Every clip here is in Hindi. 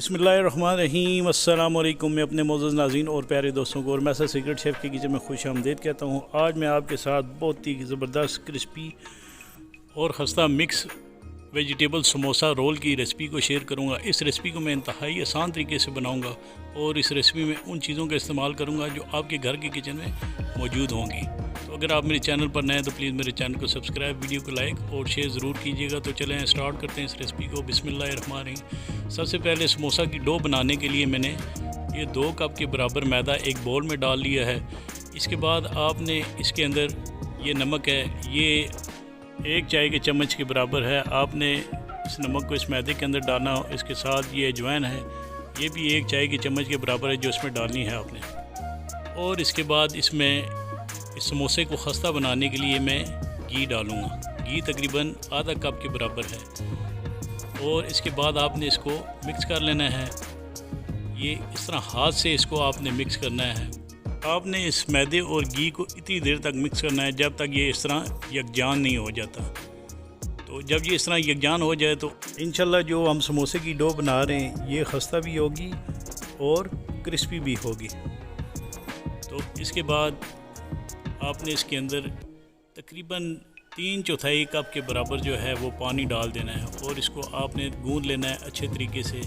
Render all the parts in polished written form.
बिस्मिल्लाहिर्रहमानिर्रहीम। अस्सलाम वालेकुम। मैं अपने मोअज़्ज़ज़ नाज़रीन और प्यारे दोस्तों को और मैं सीक्रेट शेफ़ के किचन में खुश आमदीद कहता हूँ। आज मैं आपके साथ बहुत ही ज़बरदस्त क्रिस्पी और खस्ता मिक्स वेजिटेबल समोसा रोल की रेसिपी को शेयर करूँगा। इस रेसिपी को मैं इंतहाई आसान तरीके से बनाऊँगा और इस रेसिपी में उन चीज़ों का इस्तेमाल करूँगा जो आपके घर के किचन में मौजूद होंगी। तो अगर आप मेरे चैनल पर नए हैं तो प्लीज़ मेरे चैनल को सब्सक्राइब, वीडियो को लाइक और शेयर ज़रूर कीजिएगा। तो चलें स्टार्ट करते हैं इस रेसिपी को। बिस्मिल्लाहिर्रहमानिर्रहीम। सबसे पहले समोसा की डो बनाने के लिए मैंने ये 2 कप के बराबर मैदा एक बाउल में डाल लिया है। इसके बाद आपने इसके अंदर ये नमक है, ये 1 चाय के चम्मच के बराबर है। आपने इस नमक को इस मैदे के अंदर डालना। इसके साथ ये अजवाइन है, ये भी 1 चाय के चम्मच के बराबर है जो इसमें डालनी है आपने। और इसके बाद इसमें इस समोसे को खस्ता बनाने के लिए मैं घी डालूँगा। घी तकरीबन आधा कप के बराबर है। और इसके बाद आपने इसको मिक्स कर लेना है। ये इस तरह हाथ से इसको आपने मिक्स करना है। आपने इस मैदे और घी को इतनी देर तक मिक्स करना है जब तक ये इस तरह यकजान नहीं हो जाता। तो जब ये इस तरह यकजान हो जाए तो इंशाल्लाह जो हम समोसे की डो बना रहे हैं ये खस्ता भी होगी और क्रिस्पी भी होगी। तो इसके बाद आपने इसके अंदर तकरीबन 3/4 कप के बराबर जो है वो पानी डाल देना है और इसको आपने गूंद लेना है अच्छे तरीके से।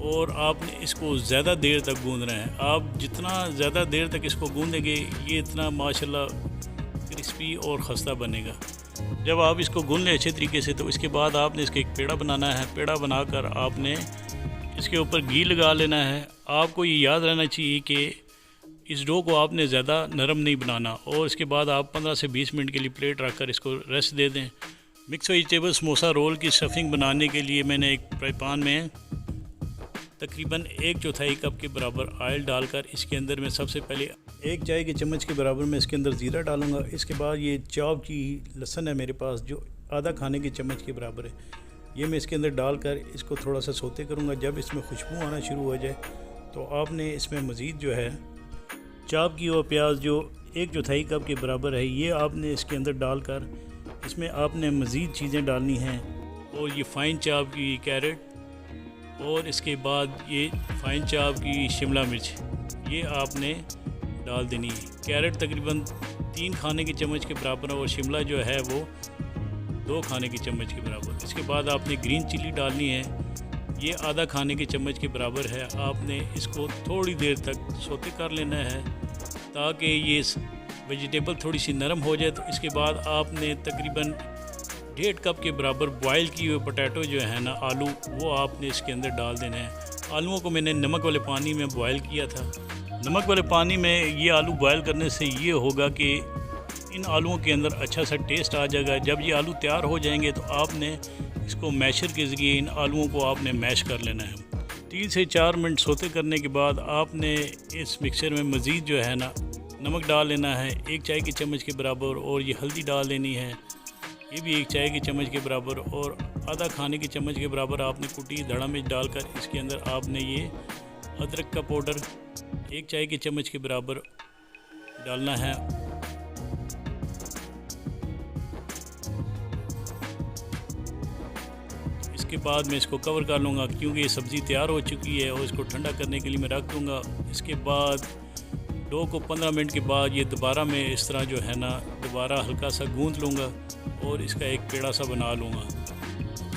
और आपने इसको ज़्यादा देर तक गूंदना है। आप जितना ज़्यादा देर तक इसको गूंदेंगे ये इतना माशाल्लाह क्रिस्पी और खस्ता बनेगा। जब आप इसको गूंद लें अच्छे तरीके से तो इसके बाद आपने इसका एक पेड़ा बनाना है। पेड़ा बनाकर आपने इसके ऊपर घी लगा लेना है। आपको ये याद रहना चाहिए कि इस डो को आपने ज़्यादा नरम नहीं बनाना। और इसके बाद आप 15 से 20 मिनट के लिए प्लेट रख कर इसको रेस्ट दे दें। मिक्स वेजिटेबल समोसा रोल की स्टफिंग बनाने के लिए मैंने एक फ्राई पैन में तकरीबन 1/4 कप के बराबर ऑयल डालकर इसके अंदर मैं सबसे पहले 1 चाय के चम्मच के बराबर में इसके अंदर ज़ीरा डालूँगा। इसके बाद ये चॉप की लहसुन है मेरे पास जो आधा खाने के चम्मच के बराबर है, ये मैं इसके अंदर डालकर इसको थोड़ा सा सोते करूँगा। जब इसमें खुशबू आना शुरू हो जाए तो आपने इसमें मज़ीद जो है चॉप की हुआ प्याज जो 1/4 कप के बराबर है ये आपने इसके अंदर डालकर इसमें आपने मज़ीद चीज़ें डालनी हैं। और ये फ़ाइन चॉप की कैरेट और इसके बाद ये फ़ाइन चॉप की शिमला मिर्च ये आपने डाल देनी है। कैरेट तकरीबन 3 खाने के चम्मच के बराबर और शिमला जो है वो 2 खाने के चम्मच के बराबर। इसके बाद आपने ग्रीन चिली डालनी है, ये आधा खाने के चम्मच के बराबर है। आपने इसको थोड़ी देर तक सोते कर लेना है ताकि ये वेजिटेबल थोड़ी सी नरम हो जाए। तो इसके बाद आपने तकरीबन 1.5 कप के बराबर बॉयल किए हुए पोटैटो जो है ना आलू, वो आपने इसके अंदर डाल देना है। आलूओं को मैंने नमक वाले पानी में बॉयल किया था। नमक वाले पानी में ये आलू बॉयल करने से ये होगा कि इन आलूओं के अंदर अच्छा सा टेस्ट आ जाएगा। जब ये आलू तैयार हो जाएंगे तो आपने इसको मैशर के ज़रिए इन आलूओं को आपने मैश कर लेना है। 3 से 4 मिनट सोते करने के बाद आपने इस मिक्सचर में मज़ीद जो है ना नमक डाल लेना है 1 चाय के चम्मच के बराबर। और ये हल्दी डाल लेनी है, ये भी 1 चाय के चम्मच के बराबर। और आधा खाने के चम्मच के बराबर आपने कुटी धड़ा मिर्च डालकर इसके अंदर आपने ये अदरक का पाउडर 1 चाय के चम्मच के बराबर डालना है। इसके बाद मैं इसको कवर कर लूँगा क्योंकि ये सब्ज़ी तैयार हो चुकी है और इसको ठंडा करने के लिए मैं रख दूँगा। इसके बाद डो को 15 मिनट के बाद ये दोबारा मैं इस तरह जो है ना दोबारा हल्का सा गूंद लूँगा और इसका एक पेड़ा सा बना लूँगा।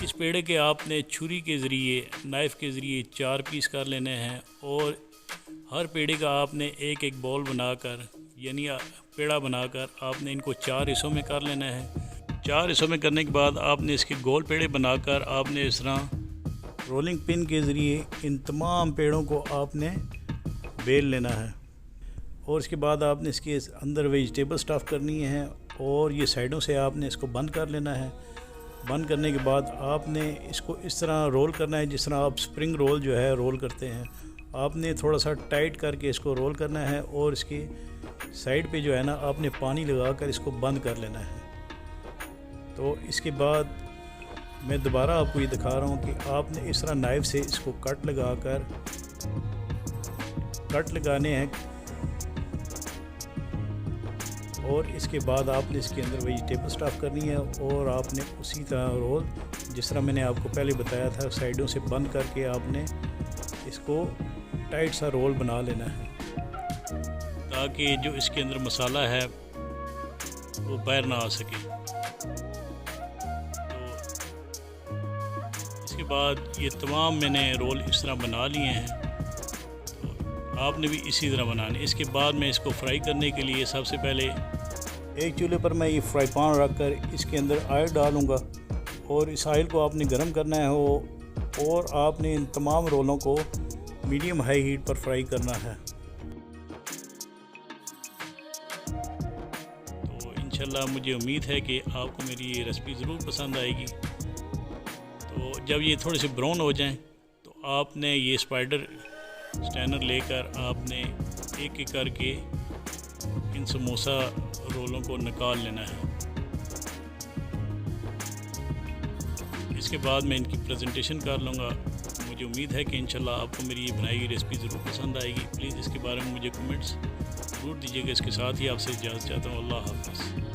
इस पेड़े के आपने छुरी के ज़रिए, नाइफ़ के ज़रिए 4 पीस कर लेने हैं। और हर पेड़े का आपने एक बॉल बनाकर यानी पेड़ा बनाकर आपने इनको 4 हिस्सों में कर लेना है। 4 हिस्सों में करने के बाद आपने इसके गोल पेड़े बनाकर आपने इस तरह रोलिंग पिन के ज़रिए इन तमाम पेड़ों को आपने बेल लेना है। और इसके बाद आपने इसके अंदर वेजिटेबल स्टफ़ करनी है और ये साइडों से आपने इसको बंद कर लेना है। बंद करने के बाद आपने इसको इस तरह रोल करना है जिस तरह आप स्प्रिंग रोल जो है रोल करते हैं। आपने थोड़ा सा टाइट करके इसको रोल करना है और इसकी साइड पे जो है ना आपने पानी लगाकर इसको बंद कर लेना है। तो इसके बाद मैं दोबारा आपको ये दिखा रहा हूँ कि आपने इस तरह नाइफ़ से इसको कट लगाने हैं। और इसके बाद आपने इसके अंदर वेजिटेबल स्टफ़ करनी है और आपने उसी तरह रोल जिस तरह मैंने आपको पहले बताया था, साइडों से बंद करके आपने इसको टाइट सा रोल बना लेना है ताकि जो इसके अंदर मसाला है वो बाहर ना आ सके। तो इसके बाद ये तमाम मैंने रोल इस तरह बना लिए हैं, तो आपने भी इसी तरह बनाने। इसके बाद मैं इसको फ्राई करने के लिए सबसे पहले एक चूल्हे पर मैं ये फ्राई पैन रख कर इसके अंदर ऑयल डालूँगा और इस ऑयल को आपने गर्म करना है और आपने इन तमाम रोलों को मीडियम हाई हीट पर फ्राई करना है। तो इंशाल्लाह मुझे उम्मीद है कि आपको मेरी ये रेसिपी ज़रूर पसंद आएगी। तो जब ये थोड़े से ब्राउन हो जाएं तो आपने ये स्पाइडर स्टैनर लेकर आपने एक एक करके इन समोसा रोलों को निकाल लेना है। इसके बाद मैं इनकी प्रेजेंटेशन कर लूँगा। मुझे उम्मीद है कि इंशाल्लाह आपको मेरी ये बनाई हुई रेसिपी ज़रूर पसंद आएगी। प्लीज़ इसके बारे में मुझे कमेंट्स ज़रूर दीजिएगा। इसके साथ ही आपसे इजाज़त चाहता हूँ। अल्लाह हाफ़िज़।